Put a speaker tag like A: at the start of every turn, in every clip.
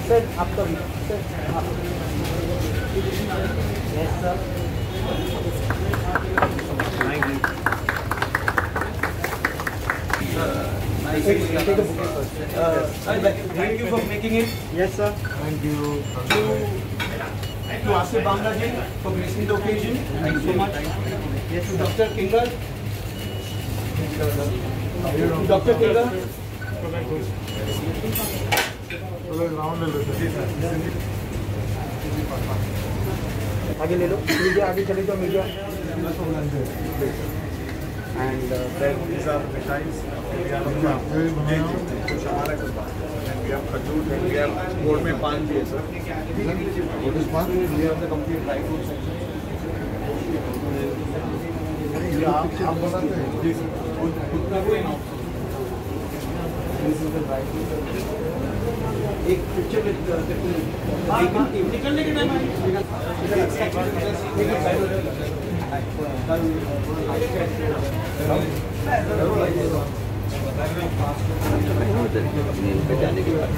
A: Sir आपका sir
B: Thank you for making it.
A: Yes, sir.
B: Thank you. To Asif Banglaji for gracing the occasion. Thank you so much. Yes, to Dr. Kingal. To Dr. Kingal.
A: आगे ले लो, media आगे चले जाओ media.
C: And these are mitais. We have कुछ हमारा कुछ बात है. We have खजूर, we have बोर्ड में पान भी है सर. What is पान? We have the complete dry fruit section. आप बताते हैं. जी सर. उतना कोई ना. This is the dry fruit.
B: एक पिक्चर निकलने के टाइम
C: जाने के बाद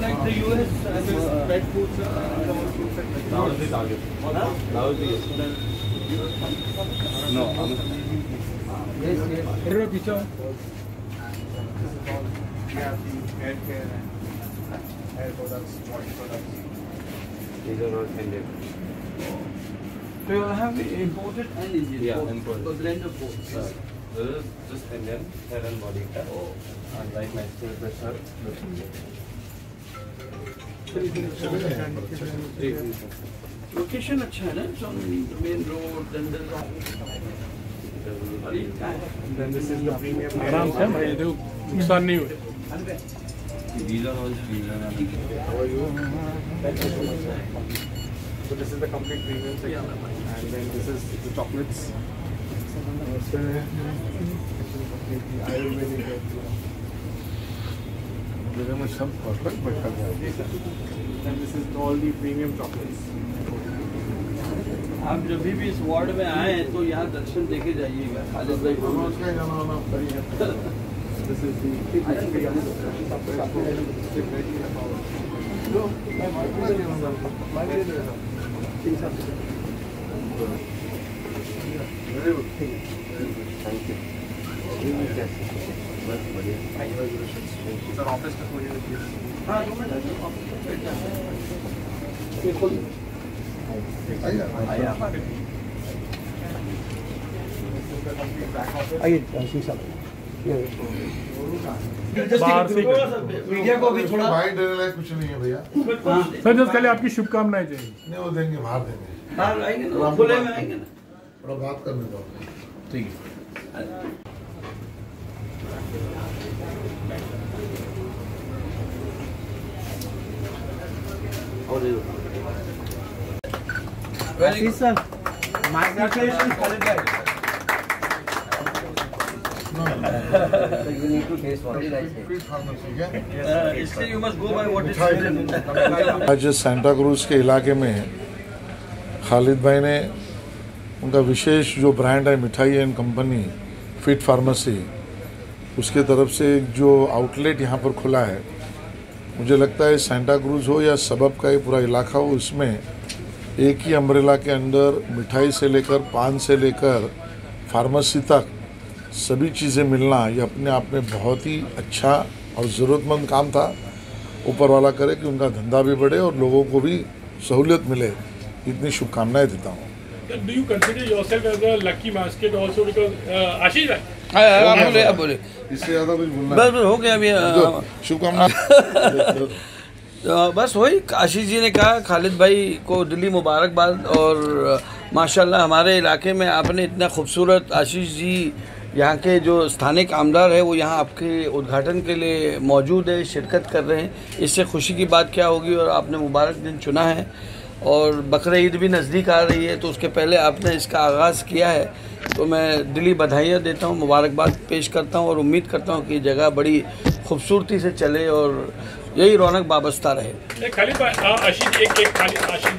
B: like the US red foods
C: now is the target. Now is the no.
B: yes.
C: We have the hair care and hair products, body products.
D: These are all Indian.
B: So you have imported and Indian.
D: Yeah,
B: both.
D: imported.
B: A blend of both.
D: This is just Indian hair and body care. And like my skin pressure, this Indian.
B: Location अच्छा है ना? It's on the main road. Then there's
C: Then this is the premium.
E: आराम से भाई देखो नुकसान नहीं हो.
D: These are all premium.
C: How are you? Thank you so much, sir. So this is the complete premium section, and then this is the chocolates. Ayurvedic. And this is all the premium chocolates.
B: आप जब भी इस ward में आए तो यहाँ दर्शन देके जाइएगा खालिद भाई को।
C: This is the
D: Thank you.
C: Sir, office में कोई नहीं.
B: हाँ 2 मिनट
A: आइए शीशा
E: बाहर से
B: मीडिया को भी थोड़ा
F: भाई डर लायक कुछ नहीं है भैया.
E: सर जस्ट खाली आपकी शुभकामनाएं चाहिए.
F: नहीं वो देंगे, बाहर देंगे.
B: बाहर आएंगे ना, खुले में आएंगे ना.
F: थोड़ा बात करने दो.
E: ठीक है.
A: आशीष sir
B: Congratulations, Khalid bhai.
D: You need to taste one.
B: इसलिए you must go by what is written in the
F: आज सांता क्रूज के इलाके में खालिद भाई ने उनका विशेष जो ब्रांड है मिठाई एंड कंपनी फिट फार्मेसी, उसके तरफ से एक जो आउटलेट यहाँ पर खुला है, मुझे लगता है सांता क्रूज हो या सबब का ये पूरा इलाका हो, उसमें एक ही अम्ब्रेला के अंदर मिठाई से लेकर पान से लेकर फार्मेसी तक सभी चीज़ें मिलना, ये अपने आप में बहुत ही अच्छा और ज़रूरतमंद काम था. ऊपर वाला करे कि उनका धंधा भी बढ़े और लोगों को भी सहूलियत मिले. इतनी शुभकामनाएं देता हूँ.
E: Do you consider yourself as a lucky basket also because Ashish bhai?
G: आप बोले
F: इससे ज़्यादा कुछ बोलना
G: बस हो गया अभी
F: शुभकामना
G: बस वही आशीष जी ने कहा, खालिद भाई को दिली मुबारकबाद। और माशाल्लाह हमारे इलाके में आपने इतना खूबसूरत, आशीष जी यहाँ के जो स्थानिक आमदार है वो यहाँ आपके उद्घाटन के लिए मौजूद है, शिरकत कर रहे हैं। इससे खुशी की बात क्या होगी। और आपने मुबारक दिन चुना है और बकरा ईद भी नज़दीक आ रही है, तो उसके पहले आपने इसका आगाज़ किया है, तो मैं दिली बधाइयाँ देता हूँ, मुबारकबाद पेश करता हूँ और उम्मीद करता हूँ कि जगह बड़ी खूबसूरती से चले और यही रौनक वाबस्ता रहे।
E: खालिद भाई, आशीष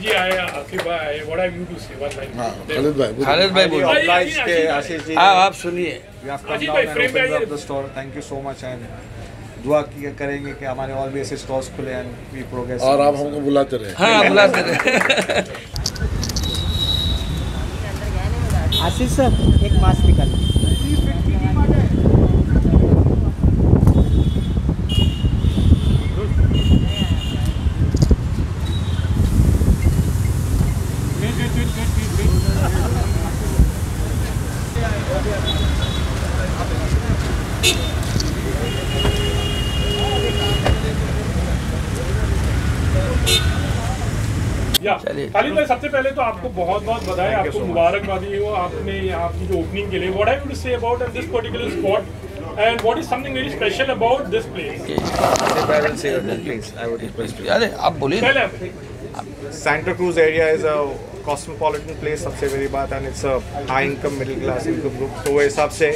E: जी आए, आसिफ भाई आए, व्हाट हैव यू टू से वन लाइन?
G: खालिद भाई बोलिए।
C: obliged के आशीष जी
G: आप सुनिए।
C: we have come down and opened up the store. Thank you so much and दुआ करेंगे कि हमारे और भी ऐसे स्टोर्स खुले एंड वी प्रोग्रेस।
F: और आप हमको बुलाते रहे।
G: हाँ बुलाते रहे।
A: आशीष सर एक मास्क निकाल।
E: खालिद भाई, सबसे पहले तो आपको बहुत बहुत बधाई, आपको मुबारकबादी हो आपने यहाँ की जो ओपनिंग के लिए। What have you to say about this particular spot and what is something very special about this place?
G: अरे आप बोलिए।
C: Santa Cruz area is a cosmopolitan place, सबसे बड़ी बात, and it's a high income middle class income group। तो वो हिसाब से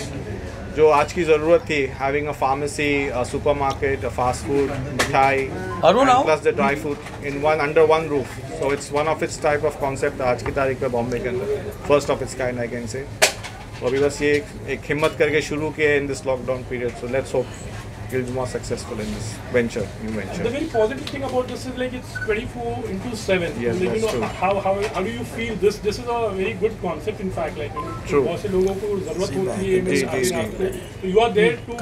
C: जो आज की ज़रूरत थी, having a pharmacy, a supermarket, a fast food, मिठाई, and plus the dry food in under one roof, so it's one of its type of concept आज की तारीख पे बॉम्बे के अंदर first of its kind I can say। तो अभी बस ये एक हिम्मत करके शुरू किया in this lockdown period, so let's hope we'll be more successful in this venture, new venture।
E: The very positive thing about this is like it's 24/7।
C: Yes,
E: like,
C: that's true।
E: How do you feel this? This is a very good concept in fact, like
C: True।
E: बहुत से लोगों को ज़रूरत होती है,
C: जी।
E: you are there to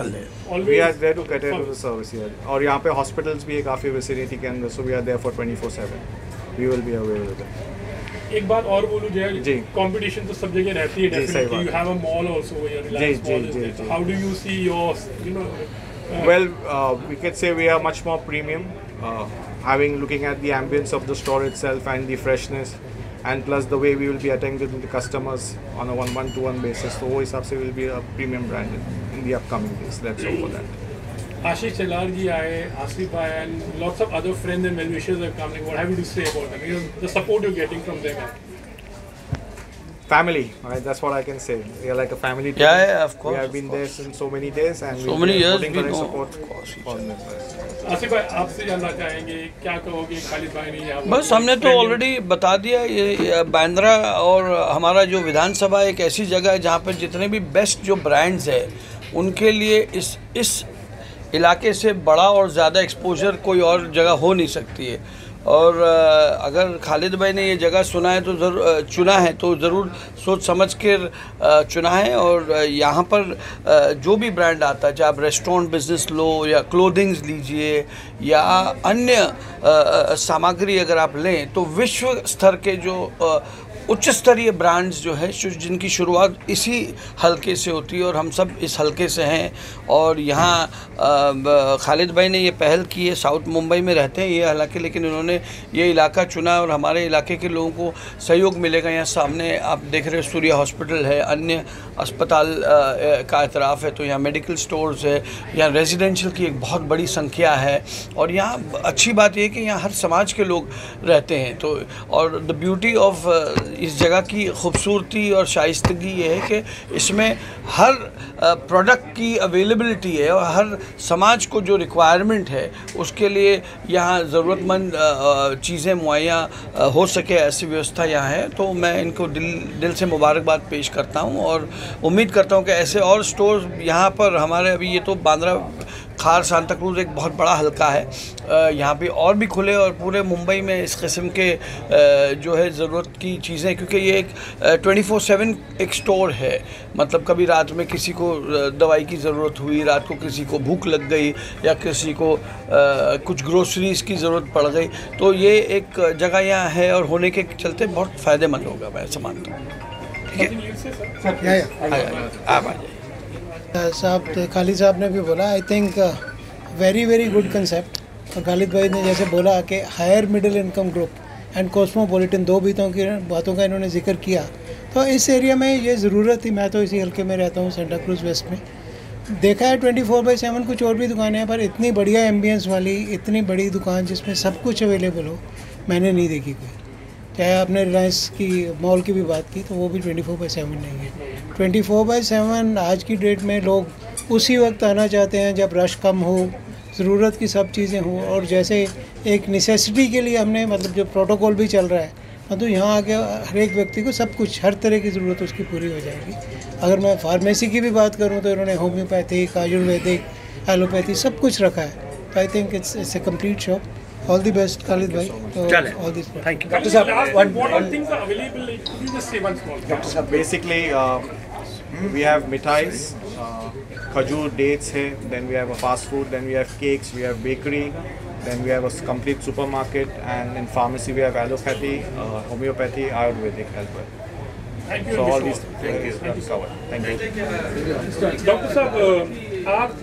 E: always।
C: We are there to cater to the service here। और यहाँ पे hospitals भी है काफ़ी vicinity के अंदर, so we are there for 24/7। We will be available।
E: एक बात और बोलूँ जय
C: जी,
E: कंपटीशन तो सब जगह रहती है definitely. You have a mall also where Reliance Mall is there। So how do you see yours?
C: Well, we could say we are much more premium, looking at the ambience of the store itself and the freshness, and plus the way we will be attending to the customers on a one-to-one basis. So, वो हिसाब से will be a premium brand in the upcoming days. Let's hope for that.
E: Ashish Chelar ji आए, Asif bhai and lots of other friends and well-wishers are coming. What have you to say about them? You know, the support you're getting from them.
C: Family, right? That's what I can say. We are like a family team.
G: Yeah, of course.
C: We have been there since so many days and
G: so many years
C: we
G: know.
C: support for them।
E: Asif भाई, आपसे जानना चाहेंगे क्या कहोगे खालिद भाई ने यहाँ?
G: बस हमने तो ऑलरेडी बता दिया, ये बांद्रा और हमारा जो विधानसभा एक ऐसी जगह है जहाँ पर जितने भी बेस्ट जो ब्रांड्स है उनके लिए इस इलाके से बड़ा और ज़्यादा एक्सपोजर कोई और जगह हो नहीं सकती है। और अगर खालिद भाई ने ये जगह चुना है तो ज़रूर सोच समझ कर चुना है। और यहाँ पर जो भी ब्रांड आता है, चाहे आप रेस्टोरेंट बिजनेस लो या क्लोथिंग्स लीजिए या अन्य सामग्री अगर आप लें, तो विश्व स्तर के जो उच्च स्तरीय ब्रांड्स जो है जिनकी शुरुआत इसी हलके से होती है और हम सब इस हलके से हैं। और यहाँ खालिद भाई ने ये पहल की है, साउथ मुंबई में रहते हैं ये हालांकि, लेकिन उन्होंने ये इलाका चुना और हमारे इलाके के लोगों को सहयोग मिलेगा। यहाँ सामने आप देख रहे हो सूर्य हॉस्पिटल है, अन्य अस्पताल का एतराफ़ है, तो यहाँ मेडिकल स्टोर्स है, यहाँ रेजिडेंशियल की एक बहुत बड़ी संख्या है। और यहाँ अच्छी बात यह कि यहाँ हर समाज के लोग रहते हैं। तो और द ब्यूटी ऑफ इस जगह की खूबसूरती और शाइस्तगी ये है कि इसमें हर प्रोडक्ट की अवेलेबिलिटी है और हर समाज को जो रिक्वायरमेंट है उसके लिए यहाँ ज़रूरतमंद चीज़ें मुहैया हो सके ऐसी व्यवस्था यहाँ है। तो मैं इनको दिल से मुबारकबाद पेश करता हूँ और उम्मीद करता हूँ कि ऐसे और स्टोर्स यहाँ पर हमारे, अभी ये तो बांद्रा खार सांता क्रूज एक बहुत बड़ा हलका है। यहाँ पे और भी खुले और पूरे मुंबई में इस किस्म के जो है ज़रूरत की चीज़ें, क्योंकि ये एक 24/7 एक स्टोर है। मतलब कभी रात में किसी को दवाई की ज़रूरत हुई, रात को किसी को भूख लग गई या किसी को कुछ ग्रोसरीज़ की ज़रूरत पड़ गई, तो ये एक जगह यहाँ है और होने के चलते बहुत फ़ायदेमंद होगा, मैं ऐसा मानता हूँ। ठीक है, आप आ जाइए।
H: साहब खालिद साहब ने भी बोला, I think very very good concept. और खालिद भाई ने जैसे बोला कि higher middle income group and cosmopolitan, दो बातों का इन्होंने जिक्र किया, तो इस एरिया में ये ज़रूरत थी। मैं तो इसी हल्के में रहता हूँ, सेंटा क्रूज वेस्ट में। देखा है 24/7 कुछ और भी दुकानें हैं, पर इतनी बढ़िया एम्बियंस वाली इतनी बड़ी दुकान जिसमें सब कुछ अवेलेबल हो, मैंने नहीं देखी कोई। चाहे आपने रिलायंस की मॉल की भी बात की, तो वो भी 24/7 नहीं है। 24/7 आज की डेट में लोग उसी वक्त आना चाहते हैं जब रश कम हो, ज़रूरत की सब चीज़ें हों। और जैसे एक नेसेसिटी के लिए हमने मतलब जो प्रोटोकॉल भी चल रहा है, मतलब यहाँ आके हर एक व्यक्ति को सब कुछ, हर तरह की ज़रूरत उसकी पूरी हो जाएगी। अगर मैं फार्मेसी की भी बात करूँ तो इन्होंने होम्योपैथिक, आयुर्वेदिक, एलोपैथी सब कुछ रखा है। तो आई think it's a complete shop. All the best, Khalid bhai. All these.
G: Thank you.
E: Doctor Saab, what all things are available? Like, could you just say one small thing?
C: So basically, we have mithais, khajur, dates hai. Then we have a fast food. Then we have cakes. We have bakery. Then we have a complete supermarket. And in pharmacy, we have allopathy, homeopathy, ayurvedic as well.
E: Thank you.
C: So all these things are covered. Thank you.
E: Doctor साहब, आप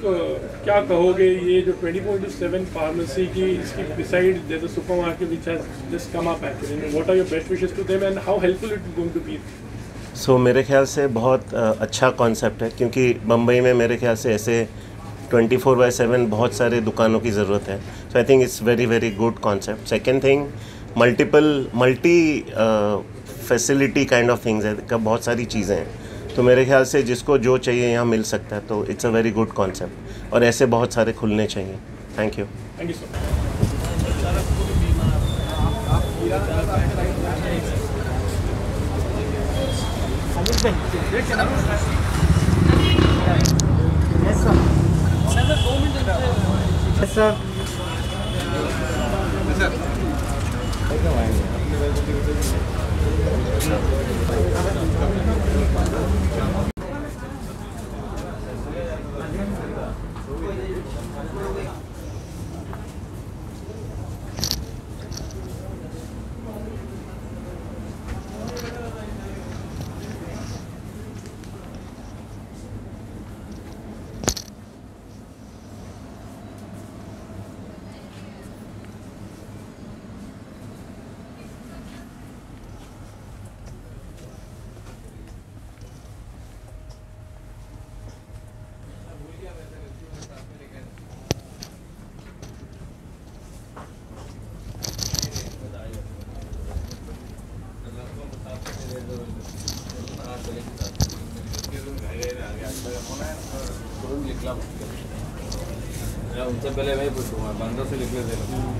E: क्या कहोगे ये जो 24/7 pharmacy की, इसकी beside there's a supermarket which has just come up actually. What are your best wishes to them and how helpful it is going to be?
I: सो मेरे ख्याल से बहुत अच्छा कॉन्सेप्ट है, क्योंकि बम्बई में मेरे ख्याल से ऐसे 24/7 बहुत सारे दुकानों की ज़रूरत है। So I think it's very very good concept. Second thing, multi facility kind of things है, का बहुत सारी चीज़ें हैं। तो मेरे ख्याल से जिसको जो चाहिए यहाँ मिल सकता है, तो it's a very good concept और ऐसे बहुत सारे खुलने चाहिए। Thank you.
E: Thank you so much.
D: उनसे पहले मैं पूछूंगा, बंदों से लिख लेते हैं।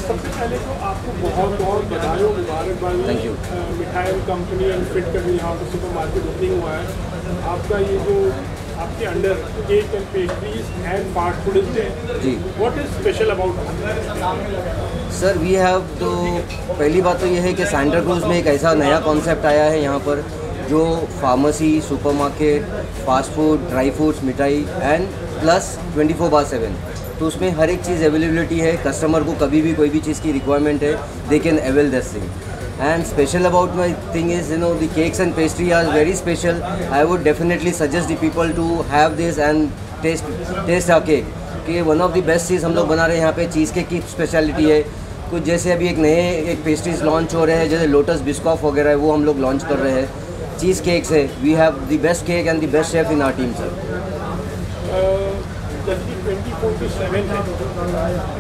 E: सबसे पहले तो आपको बहुत बहुत बधाई हो, मुबारकबाद।
J: Thank you.
E: मिठाई कंपनी एंड फिट का भी यहाँ पर सुपर मार्केट ओपनिंग हुआ है। आपका ये जो आपके under cake and pastries and fast food है
J: जी,
E: what is special about
J: sir we have, तो पहली बात तो ये है कि सेंटा क्रूज में एक ऐसा नया कॉन्सेप्ट आया है यहाँ पर जो pharmacy, supermarket, fast food, dry fruits, मिठाई एंड प्लस 24/7। तो उसमें हर एक चीज़ अवेलेबिलिटी है। कस्टमर को कभी भी कोई भी चीज़ की रिक्वायरमेंट है, they can avail this thing. And special about my thing is, you know, the cakes and pastry are very special. I would definitely suggest the people to have this and taste our cake. कि one of the best चीज़ हम लोग बना रहे हैं यहाँ पे, cheese cake की speciality है। कुछ जैसे अभी एक पेस्ट्रीज लॉन्च हो रहे हैं, जैसे लोटस बिस्कॉफ वगैरह है, वो हम लोग लॉन्च कर रहे हैं। चीज़ केक्स है, we have the best cake and the best chef in our team sir.
E: जबकि 24/7 है,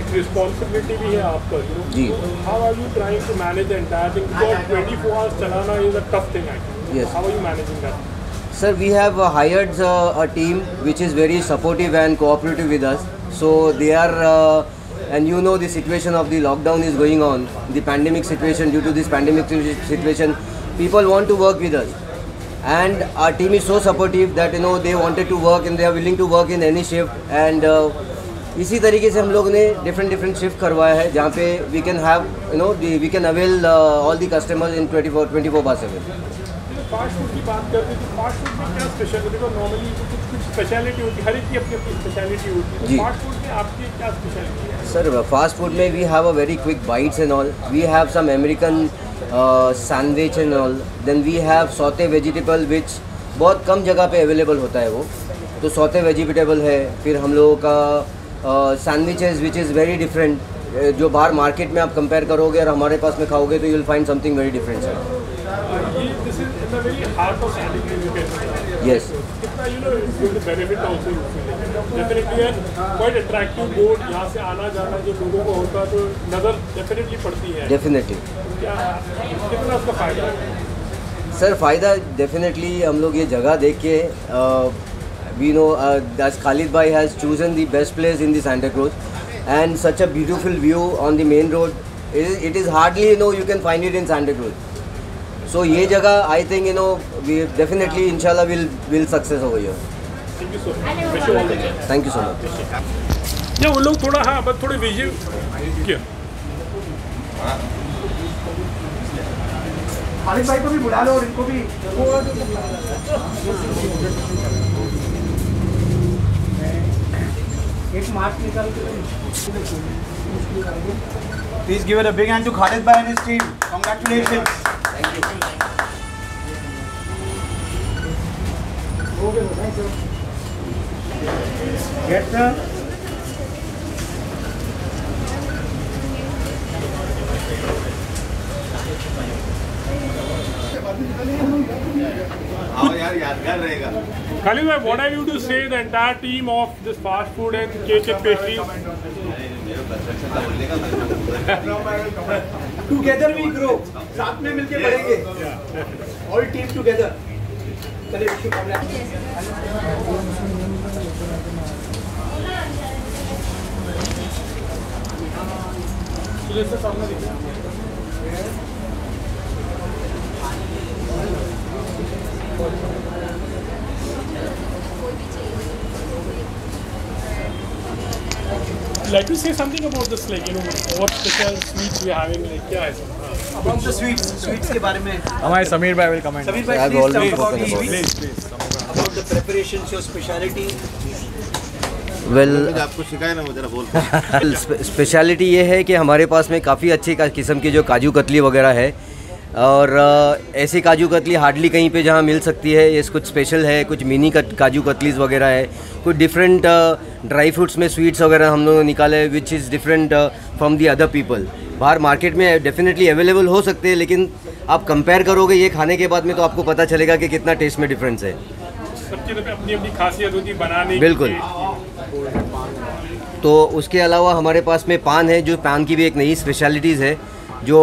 E: एक रिस्पॉन्सिबिलिटी भी है आपका
J: जी।
E: How are you trying to manage the entire thing, because 24 hours चलाना is a tough thing actually.
J: Yes.
E: How are you managing that?
J: Sir, we have hired a team which is very supportive and cooperative with us. So they are, and you know the situation of the lockdown is going on, the pandemic situation. Due to this pandemic situation, people want to work with us, and our team is so supportive that they wanted to work and they are willing to work in any shift. And इसी तरीके से हम लोग ने different shift करवाया है जहाँ पे we can have we can avail all the customers in 24/7.
E: Fast food की बात करते हैं तो फास्ट फूड में क्या स्पेशल है? देखो नॉर्मली कुछ स्पेशलिटी होती है, हर एक की अपनी अपनी स्पेशलिटी होती है, तो फास्ट फूड में आपकी क्या स्पेशलिटी है?
J: सर फास्ट फूड में we have a very quick bites and all, we have some American sandwich and all, then we have saute vegetable which बहुत कम जगह पे अवेलेबल होता है वो, तो सौते वेजिटेबल है। फिर हम लोगों का sandwiches which is very different, जो बाहर मार्केट में आप कंपेयर करोगे और हमारे पास में खाओगे तो you will find something very different sir.
E: This is in the very heart of Sandipur, you can say.
J: Yes.
E: कितना it's going to benefit also. Definitely quite attractive board, यहाँ से आना जाना जो लोगों को होता है तो नज़र definitely पड़ती है।
J: Definitely.
E: क्या कितना उसका फायदा है?
J: सर फ़ायदा डेफिनेटली हम लोग ये जगह देख के we know that Khalid bhai has chosen the best place in the Santa Cruz and such a beautiful view on the main road. It is hardly you can find it in Santa Cruz. So ये जगह I think we definitely inshallah will success over here.
E: Thank you so much. Wish you all the best.
J: Thank you so much.
E: ये वो लोग थोड़ा हाँ बस थोड़े विजय क्या
A: खालिद भाई को भी बुला लो और इनको भी। एक मार्च निकाल के
B: Please give it a big hand to Khalid bhai and his team. Congratulations.
J: Thank you.
A: Get the
C: यार यादगार रहेगा।
E: Khalid bhai, what have you to say the entire team of this fast food and cake and pastries?
A: Together we grow, साथ में मिलके बढ़ेंगे, all team together. चलिए शुभकामनाएं।
E: Like to say something about this, like what special sweets we are having, like क्या है?
B: About the sweets के बारे में
C: हमारे समीर भाई will comment.
B: समीर भाई,
J: I've
B: please
J: already
B: talk about
J: spoken
B: the
J: about
B: sweets, about the preparations, your speciality.
J: Well,
C: आपको सिखाया ना वो जरा बोल।
J: स्पेशलिटी ये है कि हमारे पास में काफ़ी अच्छी किस्म की जो काजू कतली वगैरह है, और ऐसी काजू कतली हार्डली कहीं पे जहाँ मिल सकती है। ये कुछ स्पेशल है, कुछ मिनी काजू कतलीज वगैरह है, कुछ डिफरेंट ड्राई फ्रूट्स में स्वीट्स वगैरह हम लोगों ने निकाले which is different from the other people. बाहर मार्केट में डेफिनेटली अवेलेबल हो सकते हैं, लेकिन आप कंपेयर करोगे ये खाने के बाद में तो आपको पता चलेगा कि कितना टेस्ट में डिफरेंस है।
E: सबकी अपनी अपनी खासियत होती है बनाने की।
J: बिल्कुल। तो उसके अलावा हमारे पास में पान है, जो पान की भी एक नई स्पेशलिटीज़ है जो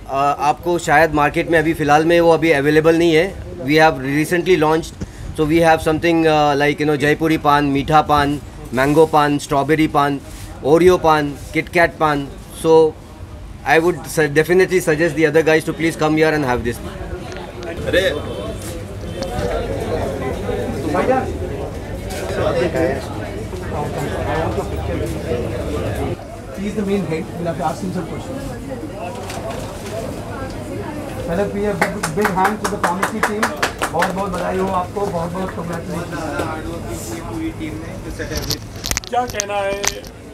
J: आपको शायद मार्केट में अभी फ़िलहाल में वो अभी अवेलेबल नहीं है। We have recently launched, so we have something like Jaipuri paan, meetha पान, मैंगो पान, स्ट्रॉबेरी पान, Oreo paan, KitKat paan. So I would definitely suggest the other guys to please come here and have this.
C: अरे
A: He is the main head. We'll have to ask him some questions. पहले भी big hand to the pharmacy team. बहुत बहुत बधाई हो आपको, बहुत बहुत congratulations पूरी टीम ने।
E: क्या कहना है,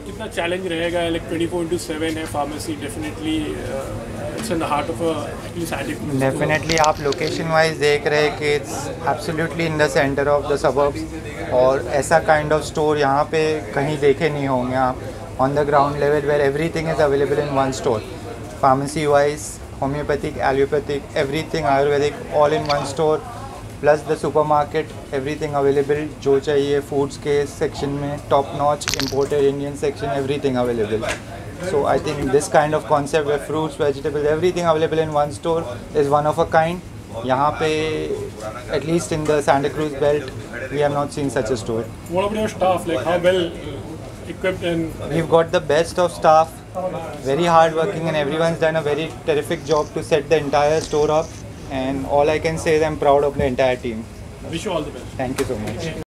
E: कितना चैलेंज रहेगा? लाइक 24/7 है pharmacy, definitely it's in the heart of actually scientific.
K: Definitely आप लोकेशन वाइज देख रहे हैं कि it's absolutely in the centre of the suburbs, और ऐसा काइंड ऑफ स्टोर यहाँ पे कहीं देखे नहीं होंगे आप on the ground level, where everything is available in one store. Pharmacy wise, homeopathic, allopathic, everything ayurvedic, all in one store. Plus the super market, everything available जो चाहिए फूड्स के सेक्शन में, top notch imported Indian section, everything available. So I think this kind of concept where fruits, vegetables, everything available in one store is one of a kind. यहाँ पे at least in the Santa Cruz belt we have not seen such a store.
E: What about your staff? Like how well equipped and?
K: We've got the best of staff, very hard working, and everyone's done a very terrific job to set the entire store up. And all I can say is I'm proud of the entire team.
E: Wish you all the best.
K: Thank you so much.